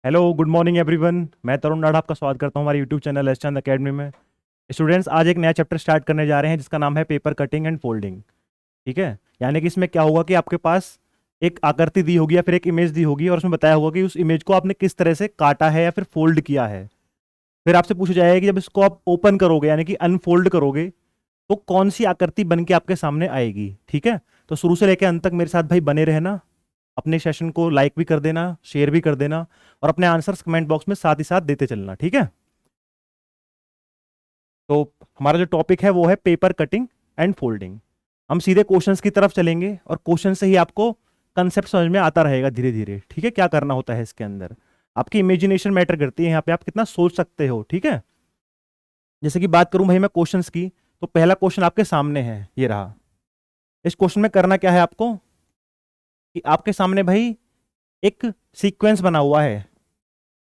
Hello good morning everyone. मैं तरुण नाड आपका स्वागत करता हूं हमारे यूट्यूब चैनल एस चंद अकेडमी में। स्टूडेंट्स, आज एक नया चैप्टर स्टार्ट करने जा रहे हैं जिसका नाम है पेपर कटिंग एंड फोल्डिंग। ठीक है। यानी कि इसमें क्या होगा कि आपके पास एक आकृति दी होगी या फिर एक इमेज दी होगी और उसमें बताया होगा कि उस इमेज को आपने किस तरह से काटा है या फिर फोल्ड किया है। फिर आपसे पूछा जाएगा कि जब इसको आप ओपन करोगे यानी कि अनफोल्ड करोगे तो कौन सी आकृति बन के आपके सामने आएगी। ठीक है। तो शुरू से लेकर अंत तक मेरे साथ भाई बने रहना। अपने सेशन को लाइक भी कर देना, शेयर भी कर देना और अपने आंसर्स कमेंट बॉक्स में साथ ही साथ देते चलना। ठीक है। तो हमारा जो टॉपिक है वो है पेपर कटिंग एंड फोल्डिंग। हम सीधे क्वेश्चंस की तरफ चलेंगे और क्वेश्चन से ही आपको कंसेप्ट समझ में आता रहेगा धीरे धीरे। ठीक है। क्या करना होता है इसके अंदर, आपकी इमेजिनेशन मैटर करती है यहाँ पे, आप कितना सोच सकते हो। ठीक है। जैसे कि बात करूं भाई मैं क्वेश्चंस की, तो पहला क्वेश्चन आपके सामने है, ये रहा। इस क्वेश्चन में करना क्या है आपको कि आपके सामने भाई एक सीक्वेंस बना हुआ है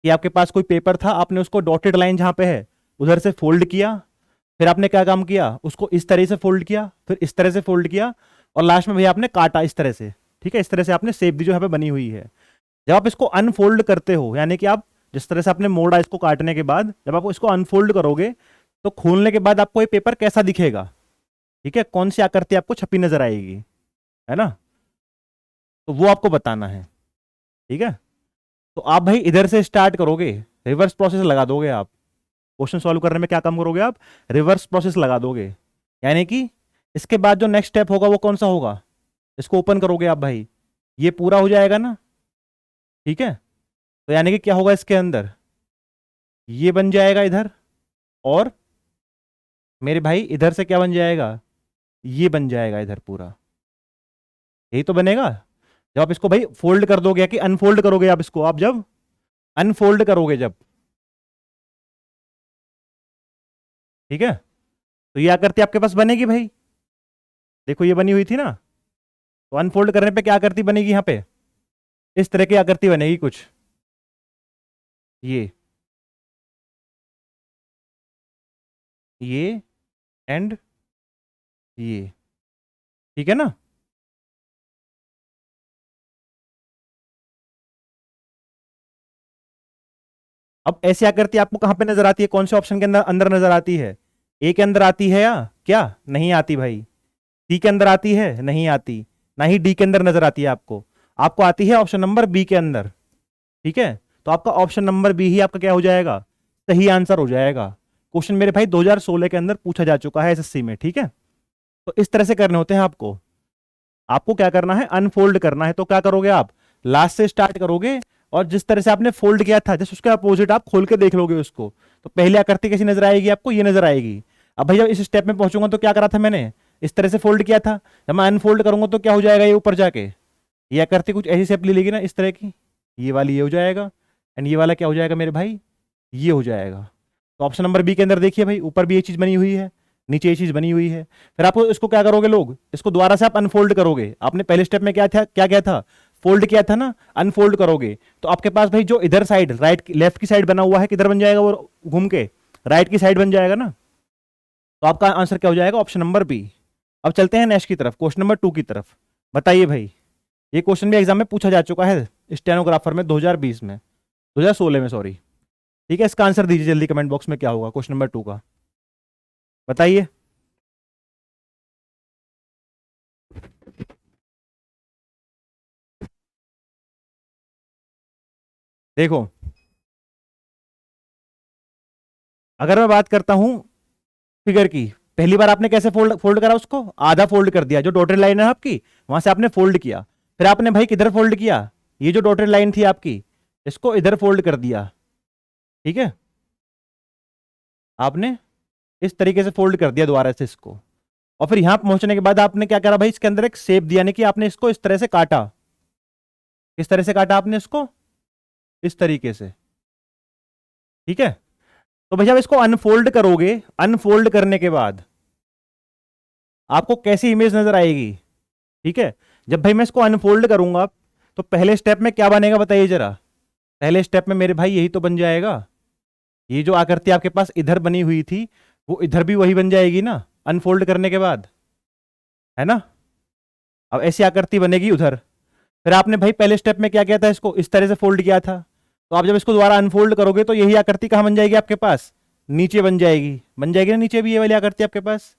कि आपके पास कोई पेपर था, आपने उसको डॉटेड लाइन जहां पे है उधर से फोल्ड किया। फिर आपने क्या काम किया, उसको इस तरह से फोल्ड किया, फिर इस तरह से फोल्ड किया और लास्ट में भैया आपने काटा इस तरह से। ठीक है। इस तरह से आपने शेप दी जो यहाँ पे बनी हुई है। जब आप इसको अनफोल्ड करते हो यानी कि आप जिस तरह से आपने मोड़ा इसको काटने के बाद जब आप इसको अनफोल्ड करोगे तो खोलने के बाद आपको ये पेपर कैसा दिखेगा। ठीक है। कौन सी आकृति आपको छपी नजर आएगी, है ना। तो वो आपको बताना है। ठीक है। तो आप भाई इधर से स्टार्ट करोगे, रिवर्स प्रोसेस लगा दोगे आप। क्वेश्चन सॉल्व करने में क्या काम करोगे आप, रिवर्स प्रोसेस लगा दोगे। यानी कि इसके बाद जो नेक्स्ट स्टेप होगा वो कौन सा होगा, इसको ओपन करोगे आप भाई, ये पूरा हो जाएगा ना। ठीक है। तो यानी कि क्या होगा इसके अंदर, ये बन जाएगा इधर, और मेरे भाई इधर से क्या बन जाएगा, ये बन जाएगा इधर पूरा। यही तो बनेगा जब आप इसको भाई फोल्ड कर दोगे, कि अनफोल्ड करोगे आप इसको, आप जब अनफोल्ड करोगे जब। ठीक है। तो ये आकृति आपके पास बनेगी भाई, देखो ये बनी हुई थी ना। तो अनफोल्ड करने पे क्या आकृति बनेगी यहाँ पे, इस तरह की आकृति बनेगी कुछ, ये ये एंड ये। ठीक है ना। अब ऐसी आकृति आपको कहां पे नजर आती है, कौन से ऑप्शन के अंदर अंदर नजर आती है, ए के अंदर आती है या क्या, नहीं आती भाई। सी के अंदर आती है, नहीं आती। ना ही डी के अंदर नजर आती है आपको, आपको आती है ऑप्शन नंबर बी के अंदर। ठीक है। तो आपका ऑप्शन नंबर बी ही आपका क्या हो जाएगा, सही आंसर हो जाएगा। क्वेश्चन मेरे भाई 2016 के अंदर पूछा जा चुका है एसएससी में। ठीक है। तो इस तरह से करने होते हैं आपको। आपको क्या करना है, अनफोल्ड करना है। तो क्या करोगे आप, लास्ट से स्टार्ट करोगे और जिस तरह से आपने फोल्ड किया था जस्ट उसके अपोजिट आप खोल के देख लोगे उसको। तो पहले आकृति कैसी नजर आएगी आपको, ये नजर आएगी। अब भाई जब इस स्टेप में पहुंचूंगा तो क्या करा था मैंने, इस तरह से फोल्ड किया था। जब मैं अनफोल्ड करूंगा तो क्या हो जाएगा, ये ऊपर जाके ये आकृति कुछ ऐसी शेप ले लेगी ना, इस तरह की। ये वाली ये हो जाएगा एंड ये वाला क्या हो जाएगा मेरे भाई, ये हो जाएगा। तो ऑप्शन नंबर बी के अंदर देखिए भाई, ऊपर भी ये चीज बनी हुई है, नीचे ये चीज बनी हुई है। फिर आपको इसको क्या करोगे लोग, इसको दोबारा से आप अनफोल्ड करोगे। आपने पहले स्टेप में क्या था, फोल्ड किया था ना, अनफोल्ड करोगे तो आपके पास भाई जो इधर साइड राइट लेफ्ट की साइड बना हुआ है किधर बन जाएगा, वो घूम के राइट की साइड बन जाएगा ना। तो आपका आंसर क्या हो जाएगा, ऑप्शन नंबर बी। अब चलते हैं नेक्स्ट की तरफ, क्वेश्चन नंबर 2 की तरफ। बताइए भाई, ये क्वेश्चन भी एग्जाम में पूछा जा चुका है स्टेनोग्राफर में 2020 में, 2016 में सॉरी। ठीक है। इसका आंसर दीजिए जल्दी कमेंट बॉक्स में, क्या होगा क्वेश्चन नंबर 2 का, बताइए। देखो, अगर मैं बात करता हूं फिगर की, पहली बार आपने कैसे फोल्ड फोल्ड करा, उसको आधा फोल्ड कर दिया, जो डॉटेड लाइन है आपकी वहां से आपने फोल्ड किया। फिर आपने भाई किधर फोल्ड किया, ये जो डॉटेड लाइन थी आपकी इसको इधर फोल्ड कर दिया। ठीक है। आपने इस तरीके से फोल्ड कर दिया दोबारा से इसको, और फिर यहां पहुंचने के बाद आपने क्या करा भाई, इसके अंदर एक शेप दिया, यानी कि आपने इसको इस तरह से काटा। किस तरह से काटा आपने इसको, इस तरीके से। ठीक है। तो भैया इसको अनफोल्ड करोगे, अनफोल्ड करने के बाद आपको कैसी इमेज नजर आएगी। ठीक है। जब भाई मैं इसको अनफोल्ड करूंगा तो पहले स्टेप में क्या बनेगा बताइए जरा। पहले स्टेप में मेरे भाई यही तो बन जाएगा, ये जो आकृति आपके पास इधर बनी हुई थी वो इधर भी वही बन जाएगी ना अनफोल्ड करने के बाद, है ना। अब ऐसी आकृति बनेगी उधर। फिर आपने भाई पहले स्टेप में क्या किया था, इसको इस तरह से फोल्ड किया था। तो आप जब इसको दोबारा अनफोल्ड करोगे तो यही आकृति कहाँ बन जाएगी आपके पास, नीचे बन जाएगी, बन जाएगी ना नीचे भी ये वाली आकृति आपके पास।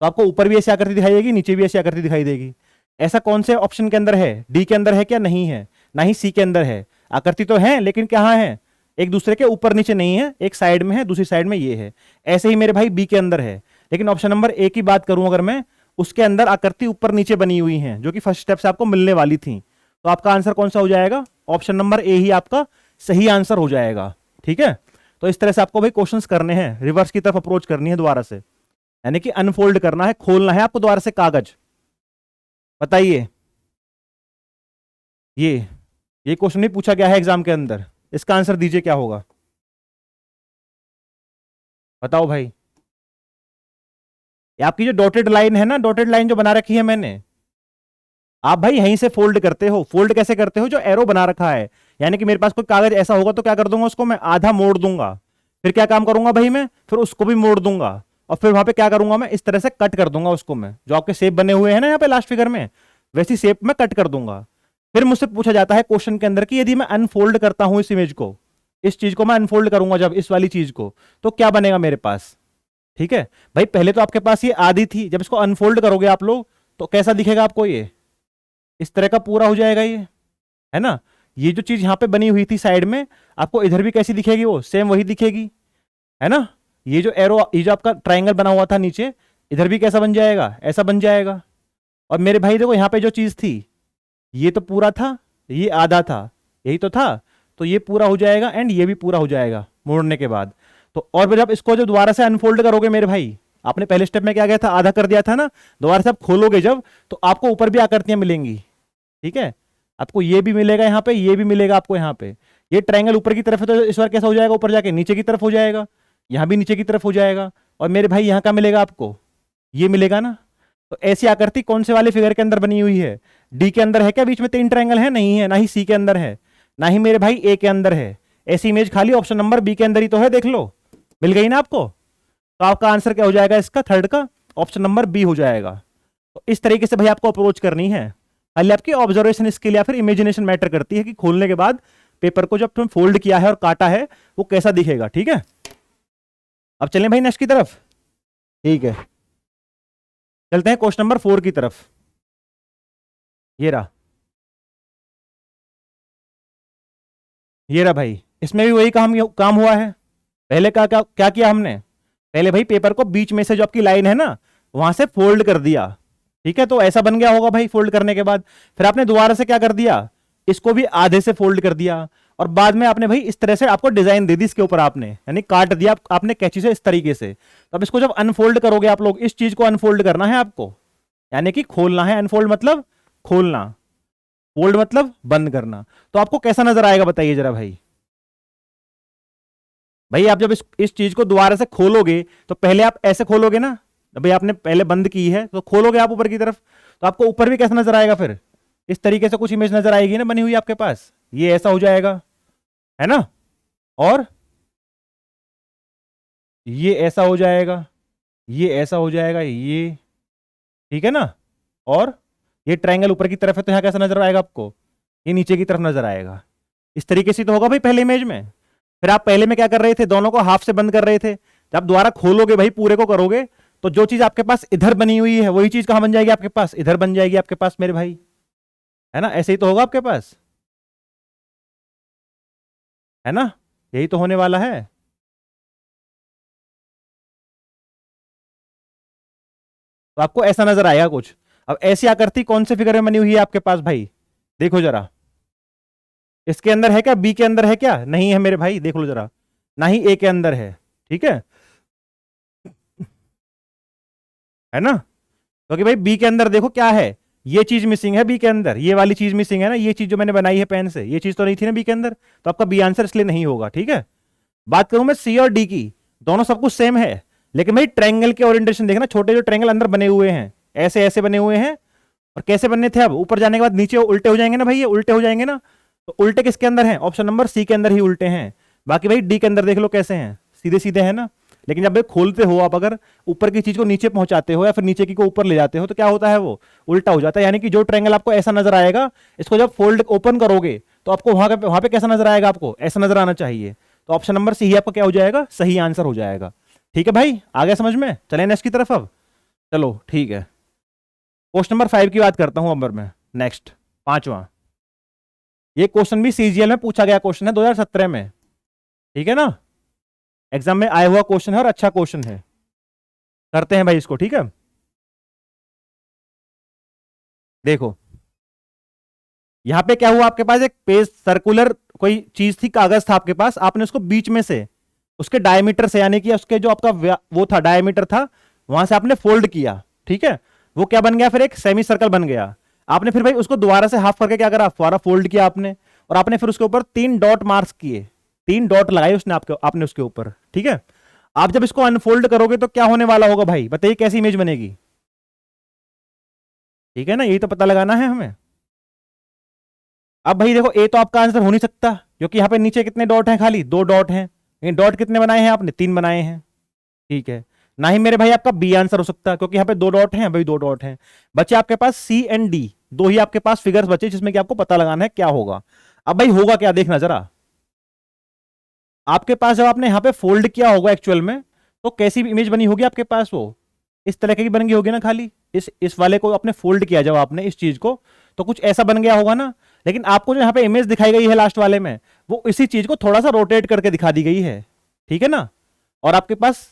तो आपको ऊपर भी ऐसी आकृति दिखाई देगी, नीचे भी ऐसी आकृति दिखाई देगी। ऐसा कौन से ऑप्शन के अंदर है, डी के अंदर है क्या, नहीं है, ना ही सी के अंदर है। आकृति तो है लेकिन कहाँ है, एक दूसरे के ऊपर नीचे नहीं है, एक साइड में है, दूसरी साइड में ये है। ऐसे ही मेरे भाई बी के अंदर है, लेकिन ऑप्शन नंबर ए की बात करूं अगर मैं, उसके अंदर आकृति ऊपर नीचे बनी हुई है, जो कि फर्स्ट स्टेप से आपको मिलने वाली थी। तो आपका आंसर कौन सा हो जाएगा, ऑप्शन नंबर ए ही आपका सही आंसर हो जाएगा। ठीक है, तो इस तरह से आपको भाई क्वेश्चंस करने हैं, रिवर्स की तरफ अप्रोच करनी है दोबारा से, यानी कि अनफोल्ड करना है, खोलना है आपको दोबारा से कागज। बताइए, ये क्वेश्चन नहीं पूछा गया है एग्जाम के अंदर, इसका आंसर दीजिए क्या होगा, बताओ भाई। ये आपकी जो डॉटेड लाइन है ना, डॉटेड लाइन जो बना रखी है मैंने, आप भाई यहीं से फोल्ड करते हो। फोल्ड कैसे करते हो, जो एरो बना रखा है, यानी कि मेरे पास कोई कागज ऐसा होगा तो क्या कर दूंगा, उसको मैं आधा मोड़ दूंगा, फिर क्या काम करूंगा भाई मैं, फिर उसको भी मोड़ दूंगा, और फिर वहां पे क्या करूंगा मैं, इस तरह से कट कर दूंगा उसको मैं, जो आपके शेप बने हुए हैं ना यहाँ पे लास्ट फिगर में, वैसी शेप में कट कर दूंगा। फिर मुझसे पूछा जाता है क्वेश्चन के अंदर कि यदि मैं अनफोल्ड करता हूं इस इमेज को, इस चीज को मैं अनफोल्ड करूंगा जब, इस वाली चीज को, तो क्या बनेगा मेरे पास। ठीक है भाई, पहले तो आपके पास ये आधी थी, जब इसको अनफोल्ड करोगे आप लोग तो कैसा दिखेगा आपको, ये इस तरह का पूरा हो जाएगा, ये है ना। ये जो चीज यहां पे बनी हुई थी साइड में, आपको इधर भी कैसी दिखेगी, वो सेम वही दिखेगी, है ना। ये जो एरो, ये जो आपका ट्राइंगल बना हुआ था नीचे, इधर भी कैसा बन जाएगा, ऐसा बन जाएगा। और मेरे भाई देखो यहाँ पे जो चीज थी, ये तो पूरा था, ये आधा था, यही तो था, तो ये पूरा हो जाएगा एंड ये भी पूरा हो जाएगा मोड़ने के बाद। तो और फिर जब इसको जो दोबारा से अनफोल्ड करोगे मेरे भाई, आपने पहले स्टेप में क्या किया था, आधा कर दिया था ना, दोबारा से आप खोलोगे जब, तो आपको ऊपर भी आकृतियां मिलेंगी। ठीक है, आपको ये भी मिलेगा यहाँ पे, ये भी मिलेगा आपको यहाँ पे। ये ट्रायंगल ऊपर की तरफ है तो इस बार कैसा हो जाएगा, ऊपर जाके नीचे की तरफ हो जाएगा, यहाँ भी नीचे की तरफ हो जाएगा। और मेरे भाई यहाँ का मिलेगा आपको, ये मिलेगा ना। तो ऐसी आकृति कौन से वाले फिगर के अंदर बनी हुई है, डी के अंदर है क्या, बीच में 3 ट्रायंगल है, नहीं है, ना ही सी के अंदर है, ना ही मेरे भाई ए के अंदर है। ऐसी इमेज खाली ऑप्शन नंबर बी के अंदर ही तो है, देख लो, मिल गई ना आपको। तो आपका आंसर क्या हो जाएगा इसका, थर्ड का ऑप्शन नंबर बी हो जाएगा। तो इस तरीके से भाई आपको अप्रोच करनी है। खाली आपकी ऑब्जर्वेशन स्किल या फिर इमेजिनेशन मैटर करती है कि खोलने के बाद पेपर को जब तुम फोल्ड किया है और काटा है वो कैसा दिखेगा। ठीक है, अब चलें भाई नेक्स्ट की तरफ। ठीक है, चलते हैं क्वेश्चन नंबर 4 की तरफ। ये रहा, ये रहा भाई, इसमें भी वही काम हुआ है। पहले क्या किया हमने, पहले भाई पेपर को बीच में से जो आपकी लाइन है ना, वहां से फोल्ड कर दिया। ठीक है, तो ऐसा बन गया होगा भाई फोल्ड करने के बाद। फिर आपने दोबारा से क्या कर दिया, इसको भी आधे से फोल्ड कर दिया, और बाद में आपने भाई इस तरह से आपको डिजाइन दे दी इसके ऊपर, आपने यानी काट दिया आपने कैंची से इस तरीके से। तो अब इसको जब अनफोल्ड करोगे आप लोग, इस चीज को अनफोल्ड करना है आपको, यानी कि खोलना है। अनफोल्ड मतलब खोलना, फोल्ड मतलब बंद करना। तो आपको कैसा नजर आएगा बताइए जरा भाई। भाई आप जब इस चीज को दोबारा से खोलोगे तो पहले आप ऐसे खोलोगे ना, भाई आपने पहले बंद की है तो खोलोगे आप ऊपर की तरफ, तो आपको ऊपर भी कैसा नजर आएगा, फिर इस तरीके से कुछ इमेज नजर आएगी ना बनी हुई आपके पास, ये ऐसा हो जाएगा, है ना। और ये ऐसा हो जाएगा, ये ऐसा हो जाएगा, ये ठीक है ना। और ये ट्रायंगल ऊपर की तरफ है तो यहां कैसा नजर आएगा आपको, ये नीचे की तरफ नजर आएगा। इस तरीके से तो होगा भाई पहले इमेज में। फिर आप पहले में क्या कर रहे थे, दोनों को हाफ से बंद कर रहे थे। जब दोबारा खोलोगे भाई पूरे को करोगे, तो जो चीज आपके पास इधर बनी हुई है वही चीज कहां बन जाएगी आपके पास, इधर बन जाएगी आपके पास मेरे भाई, है ना। ऐसे ही तो होगा आपके पास, है ना, यही तो होने वाला है। तो आपको ऐसा नजर आएगा कुछ। अब ऐसी आकृति कौन से फिगर में बनी हुई है आपके पास भाई, देखो जरा, इसके अंदर है क्या, बी के अंदर है क्या, नहीं है मेरे भाई, देख लो जरा, ना ही ए के अंदर है। ठीक है ना, क्योंकि भाई बी के अंदर देखो क्या है, ये चीज मिसिंग है बी के अंदर, ये वाली चीज मिसिंग है ना, ये चीज जो मैंने बनाई है पेन से, ये चीज तो नहीं थी ना बी के अंदर, तो आपका बी आंसर इसलिए नहीं होगा। ठीक है, बात करूं मैं सी और डी की, दोनों सब कुछ सेम है, लेकिन भाई ट्रायंगल के ओरिएंटेशन देखना, छोटे जो ट्रायंगल अंदर बने हुए हैं ऐसे ऐसे बने हुए हैं, और कैसे बनने थे, अब ऊपर जाने के बाद नीचे उल्टे हो जाएंगे ना भाई, ये उल्टे हो जाएंगे ना। तो उल्टे किसके अंदर हैं, ऑप्शन नंबर सी के अंदर ही उल्टे हैं। बाकी भाई डी के अंदर देख लो कैसे हैं, सीधे सीधे हैं ना। लेकिन जब भाई खोलते हो आप, अगर ऊपर की चीज को नीचे पहुंचाते हो या फिर नीचे की को ऊपर ले जाते हो, तो क्या होता है, वो उल्टा हो जाता है। यानी कि जो ट्रायंगल आपको ऐसा नजर आएगा, इसको जब फोल्ड ओपन करोगे तो आपको वहां पे कैसा नजर आएगा, आपको ऐसा नजर आना चाहिए। तो ऑप्शन नंबर सी ही आपका क्या हो जाएगा, सही आंसर हो जाएगा। ठीक है भाई, आ गया समझ में? चलें नेक्स्ट की तरफ अब। चलो ठीक है, क्वेश्चन नंबर 5 की बात करता हूं अब मैं। नेक्स्ट 5वां, ये क्वेश्चन भी सीजीएल में पूछा गया क्वेश्चन है 2017 में। ठीक है ना, एग्जाम में आया हुआ क्वेश्चन है और अच्छा क्वेश्चन है। करते हैं भाई इसको, ठीक है। देखो यहां पे क्या हुआ, आपके पास एक पेज सर्कुलर कोई चीज थी, कागज था आपके पास, आपने उसको बीच में से उसके डायमीटर से, यानी कि उसके जो आपका वो था डायमीटर था, वहां से आपने फोल्ड किया। ठीक है, वो क्या बन गया, फिर एक सेमी सर्कल बन गया। आपने फिर भाई उसको दोबारा से हाफ करके क्या करा, दोबारा फोल्ड किया आपने, और आपने फिर उसके ऊपर 3 डॉट मार्क्स किए, 3 डॉट लगाए उसने आपने उसके ऊपर। ठीक है, आप जब इसको अनफोल्ड करोगे तो क्या होने वाला होगा भाई, बताइए कैसी इमेज बनेगी। ठीक है ना, यही तो पता लगाना है हमें। अब भाई देखो, ए तो आपका आंसर हो नहीं सकता, क्योंकि यहाँ पे नीचे कितने डॉट हैं, खाली 2 डॉट हैं। डॉट कितने बनाए हैं आपने, 3 बनाए हैं। ठीक है, ना ही मेरे भाई आपका बी आंसर हो सकता, क्योंकि यहाँ पे 2 डॉट हैं, भाई 2 डॉट हैं। बचे आपके पास सी एंड डी, दो ही आपके पास फिगर्स बचे जिसमें कि आपको पता लगाना है क्या होगा। अब भाई होगा क्या, देखना जरा। आपके पास जब आपने यहाँ पे फोल्ड किया होगा एक्चुअल में, तो कैसी इमेज बनी होगी आपके पास, वो इस तरह की बन गई होगी ना, खाली इस वाले को आपने फोल्ड किया जब आपने इस चीज को, तो कुछ ऐसा बन गया होगा ना। लेकिन आपको जो यहाँ पे इमेज दिखाई गई है लास्ट वाले में, वो इसी चीज को थोड़ा सा रोटेट करके दिखा दी गई है। ठीक है ना, और आपके पास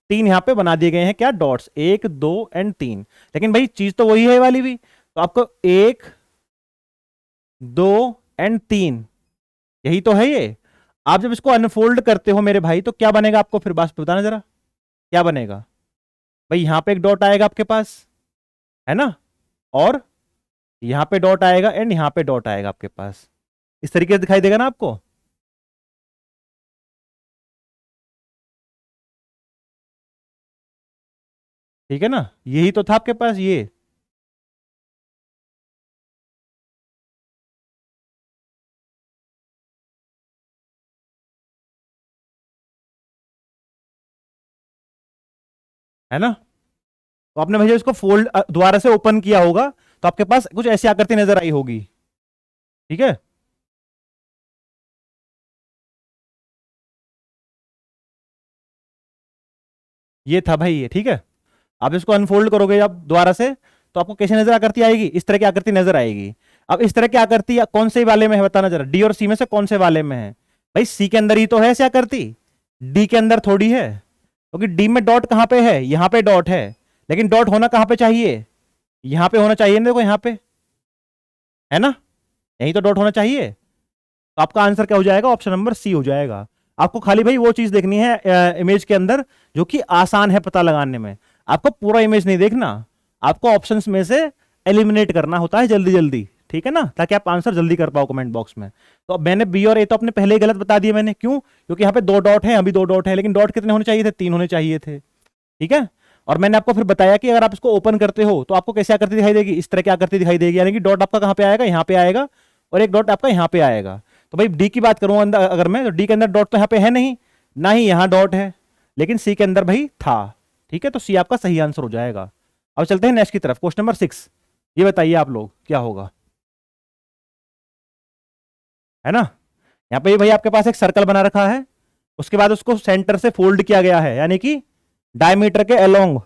3 यहाँ पे बना दिए गए हैं, क्या, डॉट्स, 1 2 एंड 3। लेकिन भाई चीज तो वही है वाली भी, तो आपको 1 2 एंड 3, यही तो है ये। आप जब इसको अनफोल्ड करते हो मेरे भाई, तो क्या बनेगा आपको, फिर बात बताना जरा, क्या बनेगा भाई। यहां पे एक डॉट आएगा आपके पास, है ना, और यहां पे डॉट आएगा एंड यहां पे डॉट आएगा आपके पास, इस तरीके से दिखाई देगा ना आपको। ठीक है ना, यही तो था आपके पास ये। है ना, तो आपने भैया इसको फोल्ड दोबारा से ओपन किया होगा, तो आपके पास कुछ ऐसी आकृति नजर आई होगी। ठीक है, ये था भाई ये। ठीक है, आप इसको अनफोल्ड करोगे आप दोबारा से, तो आपको कैसी नजर आकृति आएगी, इस तरह की आकृति नजर आएगी। अब इस तरह की आकृति कौन से वाले में है बताना जरा, डी और सी में से कौन से वाले में है भाई। सी के अंदर ही तो है ऐसी आकृति, डी के अंदर थोड़ी है, क्योंकि डी में डॉट कहां पे है, यहां पे डॉट है। लेकिन डॉट होना कहां पे चाहिए, यहां पे होना चाहिए ना, देखो यहां पे है ना, यही तो डॉट होना चाहिए। तो आपका आंसर क्या हो जाएगा, ऑप्शन नंबर सी हो जाएगा। आपको खाली भाई वो चीज देखनी है इमेज के अंदर जो कि आसान है पता लगाने में, आपको पूरा इमेज नहीं देखना, आपको ऑप्शंस में से एलिमिनेट करना होता है जल्दी जल्दी। ठीक है ना, ताकि आप आंसर जल्दी कर पाओ कमेंट बॉक्स में। तो अब मैंने बी और ए तो अपने पहले ही गलत बता दिए मैंने, क्यों, क्योंकि यहाँ पे 2 डॉट है, अभी 2 डॉट है, लेकिन डॉट कितने होने चाहिए थे, 3 होने चाहिए थे। ठीक है, और मैंने आपको फिर बताया कि अगर आप इसको ओपन करते हो तो आपको कैसी आकृति दिखाई देगी, इस तरह की आकृति दिखाई देगी, यानी कि डॉट आपका कहां पे आएगा, यहाँ पे आएगा, और एक डॉट आपका यहाँ पे आएगा। तो भाई डी की बात करूं अंदर अगर मैं, तो डी के अंदर डॉट तो यहाँ पे है नहीं, ना ही यहाँ डॉट है, लेकिन सी के अंदर भाई था। ठीक है, तो सी आपका सही आंसर हो जाएगा। अब चलते हैं नेक्स्ट की तरफ, क्वेश्चन नंबर 6। ये बताइए आप लोग क्या होगा, है ना। यहाँ पे भाई आपके पास एक सर्कल बना रखा है, उसके बाद उसको सेंटर से फोल्ड किया गया है, यानी कि डायमीटर के अलोंग,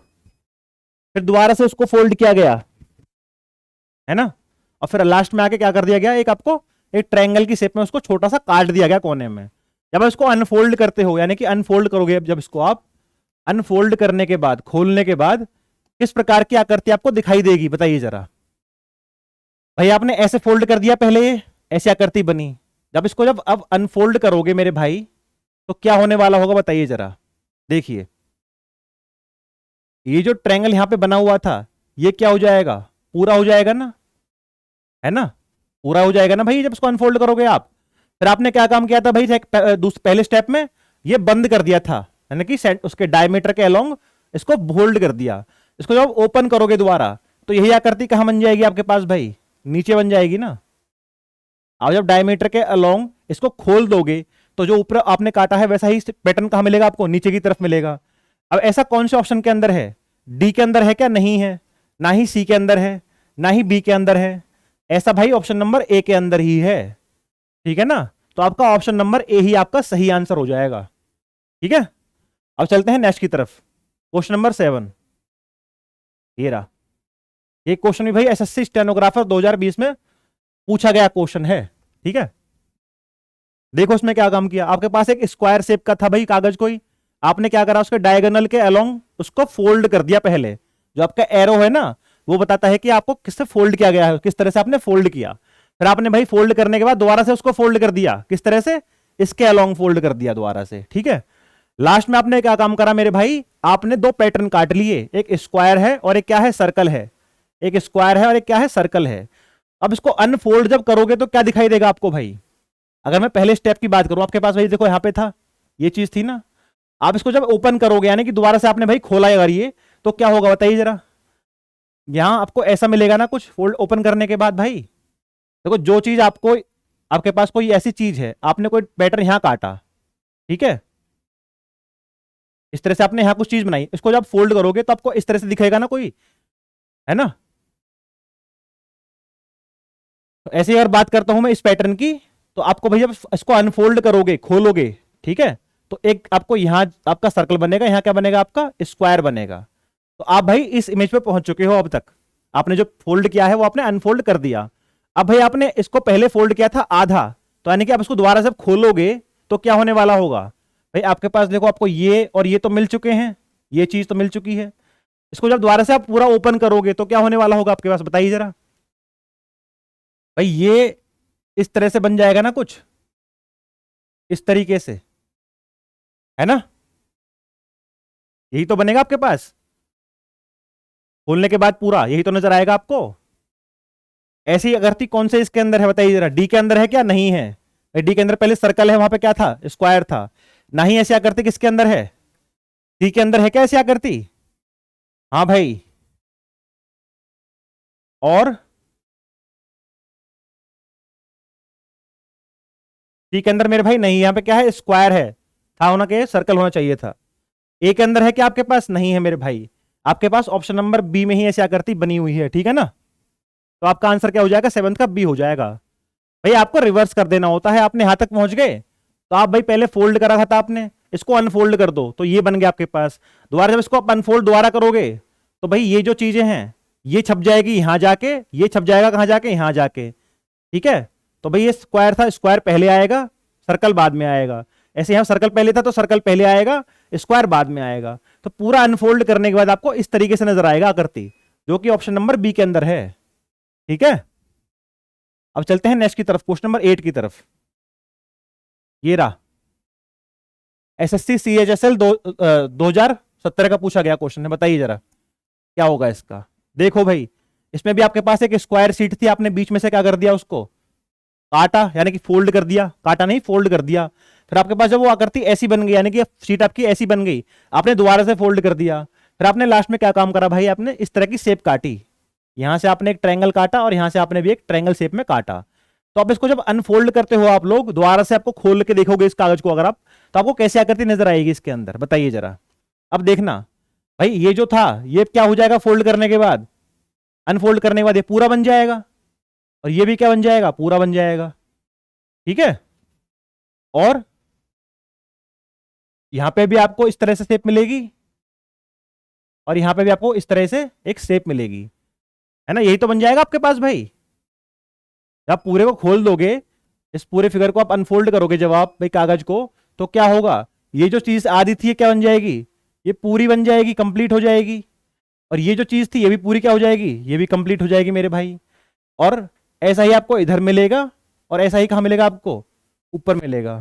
फिर दोबारा से उसको फोल्ड किया गया, है ना, और फिर लास्ट में आके क्या कर दिया गया, एक आपको एक ट्रायंगल की शेप में उसको छोटा सा काट दिया गया कोने में। जब आप इसको अनफोल्ड करते हो, यानी कि अनफोल्ड करोगे, जब इसको आप अनफोल्ड करने के बाद, खोलने के बाद, किस प्रकार की आकृति आपको दिखाई देगी बताइए जरा। भाई आपने ऐसे फोल्ड कर दिया पहले, ऐसी आकृति बनी। जब अब अनफोल्ड करोगे मेरे भाई, तो क्या होने वाला होगा बताइए जरा। देखिए, ये जो ट्रायंगल यहां पे बना हुआ था, ये क्या हो जाएगा, पूरा हो जाएगा ना, है ना, पूरा हो जाएगा ना भाई जब इसको अनफोल्ड करोगे आप। फिर आपने क्या काम किया था भाई, पहले स्टेप में ये बंद कर दिया था, यानी कि उसके डायमीटर के अलोंग इसको होल्ड कर दिया। इसको जब ओपन करोगे दोबारा, तो यही आकृति कहां बन जाएगी आपके पास भाई, नीचे बन जाएगी ना। आप जब डायमीटर के अलोंग इसको खोल दोगे, तो जो ऊपर आपने काटा है वैसा ही पैटर्न कहां मिलेगा आपको, नीचे की तरफ मिलेगा। अब ऐसा कौन से ऑप्शन के अंदर है, डी के अंदर है क्या, नहीं है, ना ही सी के अंदर है, ना ही बी के अंदर है, ऐसा भाई ऑप्शन नंबर ए के अंदर ही है। ठीक है ना। तो आपका ऑप्शन नंबर ए ही आपका सही आंसर हो जाएगा। ठीक है, अब चलते हैं नेक्स्ट की तरफ। क्वेश्चन नंबर 7, ये रहा। ये क्वेश्चन भी भाई एसएससी स्टेनोग्राफर 2020 में पूछा गया क्वेश्चन है। ठीक है, देखो इसमें क्या काम किया। आपके पास एक स्क्वायर शेप का था भाई कागज कोई, आपने क्या करा, उसके डायगोनल के अलोंग उसको फोल्ड कर दिया। पहले जो आपका एरो है ना, वो बताता है कि आपको किससे फोल्ड किया गया है, किस तरह से आपने फोल्ड किया। फिर आपने भाई फोल्ड करने के बाद दोबारा से उसको फोल्ड कर दिया, किस तरह से, इसके अलोंग फोल्ड कर दिया दोबारा से। ठीक है, लास्ट में आपने क्या काम करा मेरे भाई, आपने दो पैटर्न काट लिए, एक स्क्वायर है और एक क्या है, सर्कल है। एक स्क्वायर है और एक क्या है, सर्कल है। अब इसको अनफोल्ड जब करोगे तो क्या दिखाई देगा आपको भाई। अगर मैं पहले स्टेप की बात करूं, आपके पास भाई देखो यहां पे था, ये चीज थी ना। आप इसको जब ओपन करोगे, यानी कि दोबारा से आपने भाई खोला अगर ये, तो क्या होगा बताइए जरा। यहां आपको ऐसा मिलेगा ना कुछ, फोल्ड ओपन करने के बाद भाई देखो, जो चीज आपको, आपके पास कोई ऐसी चीज है, आपने कोई पैटर्न यहां काटा, ठीक है, इस तरह से आपने यहां कुछ चीज बनाई, इसको जब फोल्ड करोगे तो आपको इस तरह से दिखेगा ना कोई, है ना। तो ऐसे अगर बात करता हूं मैं इस पैटर्न की, तो आपको भाई जब इसको अनफोल्ड करोगे, खोलोगे, ठीक है, तो एक आपको यहां आपका सर्कल बनेगा, यहां क्या बनेगा, आपका स्क्वायर बनेगा। तो आप भाई इस इमेज पे पहुंच चुके हो। अब तक आपने जो फोल्ड किया है वो आपने अनफोल्ड कर दिया। अब भाई आपने इसको पहले फोल्ड किया था आधा, तो यानी कि आप इसको दोबारा से खोलोगे तो क्या होने वाला होगा भाई, आपके पास देखो, आपको ये और ये तो मिल चुके हैं, ये चीज तो मिल चुकी है। इसको जब दोबारा से आप पूरा ओपन करोगे तो क्या होने वाला होगा आपके पास, बताइए जरा भाई। ये इस तरह से बन जाएगा ना कुछ, इस तरीके से, है ना। यही तो बनेगा आपके पास, खोलने के बाद पूरा यही तो नजर आएगा आपको। ऐसी आकृति कौन से इसके अंदर है बताइए जरा, डी के अंदर है क्या, नहीं है। डी के अंदर पहले सर्कल है, वहां पे क्या था, स्क्वायर था। ना ही ऐसी आकृति किसके अंदर है, डी के अंदर है क्या ऐसी आकृति। हाँ भाई, और डी के अंदर मेरे भाई नहीं, यहां पे क्या है, स्क्वायर है, था होना के सर्कल होना चाहिए था। ए के अंदर है क्या आपके पास, नहीं है मेरे भाई। आपके पास ऑप्शन नंबर बी में ही ऐसी आकृति बनी हुई है, ठीक है ना। तो आपका आंसर क्या हो जाएगा, 7 का बी हो जाएगा। भाई आपको रिवर्स कर देना होता है, आपने यहां तक पहुंच गए तो आप भाई पहले फोल्ड करा था आपने, इसको अनफोल्ड कर दो तो ये बन गया आपके पास। दोबारा जब इसको आप अनफोल्ड दोबारा करोगे तो भाई ये जो चीजें हैं ये छप जाएगी यहां जाके, ये छप जाएगा कहां जाके, यहां जाके। ठीक है, तो भाई ये स्क्वायर था, स्क्वायर पहले आएगा, सर्कल बाद में आएगा। ऐसे यहां सर्कल पहले था तो सर्कल पहले आएगा, स्क्वायर बाद में आएगा। तो पूरा अनफोल्ड करने के बाद आपको इस तरीके से नजर आएगा आकृति, जो कि ऑप्शन नंबर बी के अंदर है। ठीक है, अब चलते हैं नेक्स्ट की तरफ, क्वेश्चन नंबर 8 की तरफ। ये रहा, एसएससी सीएचएसएल 2017 का पूछा गया क्वेश्चन है, बताइए जरा क्या होगा इसका। देखो भाई, इसमें भी आपके पास एक स्क्वायर शीट थी, आपने बीच में से क्या कर दिया, उसको काटा, यानी कि फोल्ड कर दिया, काटा नहीं फोल्ड कर दिया। फिर आपके पास जब वो आकृति ऐसी बन गई, यानी कि शीट आपकी ऐसी बन गई, आपने दोबारा से फोल्ड कर दिया। फिर आपने लास्ट में क्या काम करा भाई, आपने इस तरह की शेप काटी, यहां से आपने एक ट्रायंगल काटा और यहां से आपने भी एक ट्रायंगल शेप में काटा। तो आप इसको जब अनफोल्ड करते हो आप लोग, दोबारा से आपको खोल के देखोगे इस कागज को अगर आप, तो आपको कैसे आकृति नजर आएगी इसके अंदर, बताइए जरा। अब देखना भाई, ये जो था ये क्या हो जाएगा फोल्ड करने के बाद, अनफोल्ड करने के बाद ये पूरा बन जाएगा, और ये भी क्या बन जाएगा, पूरा बन जाएगा। ठीक है, और यहां पे भी आपको इस तरह से शेप मिलेगी, और यहां पे भी आपको इस तरह से एक शेप मिलेगी, है ना। यही तो बन जाएगा आपके पास भाई। जब आप पूरे को खोल दोगे, इस पूरे फिगर को आप अनफोल्ड करोगे जब आप भाई कागज को, तो क्या होगा, ये जो चीज आधी थी ये क्या बन जाएगी, ये पूरी बन जाएगी, कंप्लीट हो जाएगी। और ये जो चीज थी ये भी पूरी क्या हो जाएगी, ये भी कंप्लीट हो जाएगी मेरे भाई। और ऐसा ही आपको इधर मिलेगा, और ऐसा ही कहां मिलेगा आपको, ऊपर मिलेगा।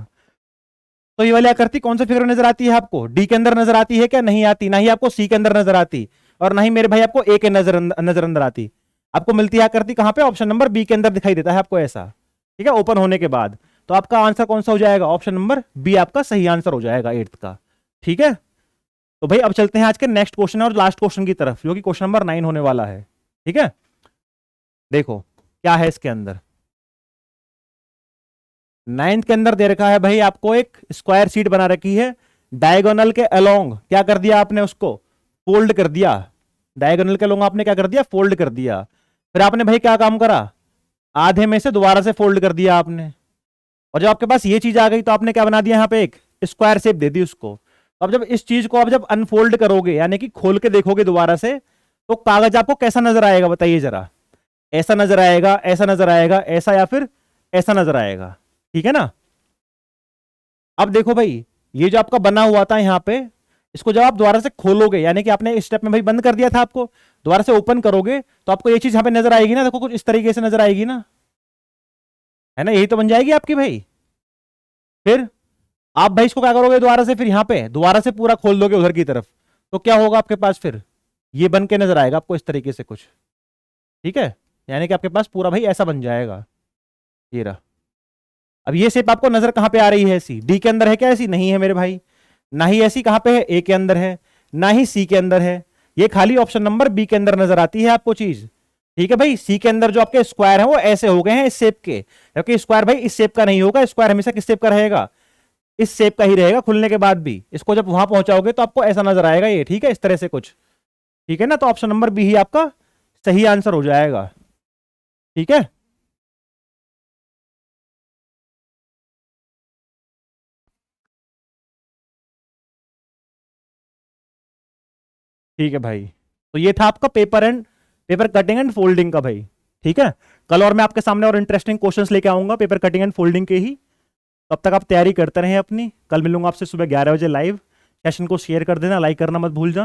तो ये वाली आकृति कौन से फिगर में नजर आती है आपको, डी के अंदर नजर आती है क्या, नहीं आती। ना ही आपको सी के अंदर नजर आती, और ना ही मेरे भाई आपको ए के नजर अंदर आती। आपको मिलती है आकृति कहां पे, ऑप्शन नंबर बी के अंदर दिखाई देता है आपको ऐसा। ठीक है, ओपन होने के बाद। तो आपका आंसर कौन सा हो जाएगा, ऑप्शन नंबर बी आपका सही आंसर हो जाएगा 8th का। ठीक है, तो भाई अब चलते हैं आज के नेक्स्ट क्वेश्चन और लास्ट क्वेश्चन की तरफ, जो कि क्वेश्चन नंबर 9 होने वाला है। ठीक है, देखो क्या है इसके अंदर। 9th के अंदर दे रखा है भाई आपको एक स्क्वायर शीट बना रखी है, डायगोनल के अलोंग क्या कर दिया आपने, उसको फोल्ड कर दिया। डायगोनल के अलोंग आपने क्या कर दिया, फोल्ड कर दिया। फिर आपने भाई क्या काम करा, आधे में से दोबारा से फोल्ड कर दिया आपने। और जब आपके पास ये चीज आ गई तो आपने क्या बना दिया, यहाँ पे एक स्क्वायर शेप दे दी उसको। तो अब जब इस चीज को आप जब अनफोल्ड करोगे यानी कि खोल के देखोगे दोबारा से, तो कागज आपको कैसा नजर आएगा बताइए जरा। ऐसा नजर आएगा, ऐसा नजर आएगा, ऐसा, या फिर ऐसा नजर आएगा। ठीक है ना। अब देखो भाई, ये जो आपका बना हुआ था यहाँ पे, इसको जब आप दोबारा से खोलोगे, यानी कि आपने इस स्टेप में भाई बंद कर दिया था, आपको दोबारा से ओपन करोगे तो आपको ये चीज यहाँ पे नजर आएगी ना। देखो कुछ इस तरीके से नजर आएगी ना, है ना। यही तो बन जाएगी आपकी भाई। फिर आप भाई इसको क्या करोगे, दोबारा से फिर यहाँ पे दोबारा से पूरा खोल दोगे उधर की तरफ, तो क्या होगा आपके पास, फिर ये बन के नजर आएगा आपको इस तरीके से कुछ। ठीक है, यानी कि आपके पास पूरा भाई ऐसा बन जाएगा। ये रहा। अब ये शेप आपको नजर कहां पे आ रही है, ऐसी डी के अंदर है क्या, ऐसी नहीं है मेरे भाई। ना ही ऐसी कहां पे है, ए के अंदर है, ना ही सी के अंदर है। ये खाली ऑप्शन नंबर बी के अंदर नजर आती है आपको चीज। ठीक है भाई, सी के अंदर जो आपके स्क्वायर है वो ऐसे हो गए हैं इस शेप के, क्योंकि स्क्वायर भाई इस शेप का नहीं होगा। स्क्वायर हमेशा किस शेप का रहेगा, इस शेप का ही रहेगा खुलने के बाद भी। इसको जब वहां पहुंचाओगे तो आपको ऐसा नजर आएगा ये। ठीक है, इस तरह से कुछ। ठीक है ना, तो ऑप्शन नंबर बी ही आपका सही आंसर हो जाएगा। ठीक है। ठीक है भाई, तो ये था आपका पेपर कटिंग एंड फोल्डिंग का भाई। ठीक है, कल और मैं आपके सामने और इंटरेस्टिंग क्वेश्चंस लेके आऊंगा पेपर कटिंग एंड फोल्डिंग के ही। तब तक आप तैयारी करते रहें अपनी। कल मिलूंगा आपसे सुबह 11 बजे लाइव। सेशन को शेयर कर देना, लाइक करना मत भूल जा,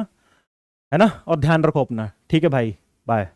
है ना। और ध्यान रखो अपना। ठीक है भाई, बाय।